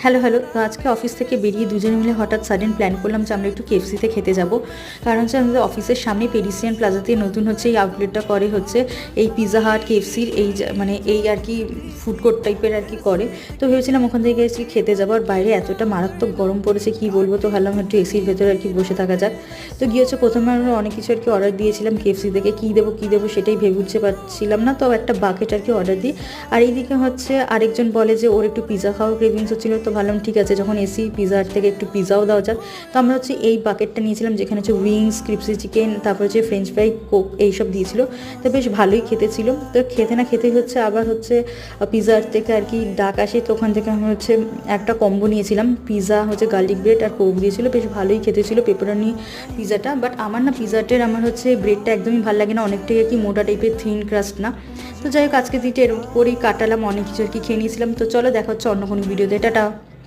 Hello hello, তো আজকে office থেকে বেরিয়ে দুজনে মিলে হঠাৎ সাডেন প্ল্যান করলাম যে আমরা একটু কেএফসিতে খেতে যাব। কারণ হচ্ছে আমাদের অফিসের সামনে পেরিসিয়ান প্লাজাতে নতুন হচ্ছে এই আউটলেটটা করে হচ্ছে এই পিৎজা হাট কেএফসির এই মানে এই আর কি ফুড কোর্ট টাইপের আর কি করে। তো ভেবেছিলাম ওখান থেকে গেছি খেতে যাবো, আর বাইরে এতটা মারাত্মক গরম পড়েছে কি বলবো, তো ভাবলাম একটু এসির ভেতরে আর কি বসে থাকা যাক। তো গিয়ে হচ্ছে প্রথমে আমরা অনেক কিছু আর কি অর্ডার দিয়েছিলাম কেএফসি থেকে, কী দেবো সেটাই ভেবে উঠতে পারছিলাম না, তো একটা বাকেট আর কি অর্ডার দিই। আর এইদিকে হচ্ছে আরেকজন বলে যে ওর একটু পিৎজা খাওয়ার ক্রেভিংস হচ্ছিলো, তো ভাবলাম ঠিক আছে যখন এসি পিৎজা হাট থেকে একটু পিৎজাও দেওয়া যাক। তো আমরা হচ্ছে এই বাকেটটা নিয়েছিলাম যেখানে হচ্ছে উইংস, ক্রিপসি চিকেন, তারপর হচ্ছে ফ্রেঞ্চ ফ্রাই, কোক এইসব দিয়েছিল। তো বেশ ভালোই খেতে ছিল। তো খেতে না খেতেই হচ্ছে আবার হচ্ছে পিৎজা হাট থেকে আর কি ডাক আসে, তো ওখান থেকে আমরা হচ্ছে একটা কম্বো নিয়েছিলাম, পিৎজা হচ্ছে গার্লিক ব্রেড আর কোক দিয়েছিল, বেশ ভালোই খেতে ছিল পেপারনি পিৎজাটা। বাট আমার না পিৎজাটের আমার হচ্ছে ব্রেডটা একদমই ভালো লাগে না, অনেকটাই আর কি মোটা টাইপের, থিন ক্রাস্ট না। তো যাই হোক আজকে দিনটা এরকম করেই কাটালাম, অনেক কিছু আর কি খেয়ে নিয়েছিলাম। তো চলো দেখা হচ্ছে অন্য কোনো ভিডিওতে, টাটা।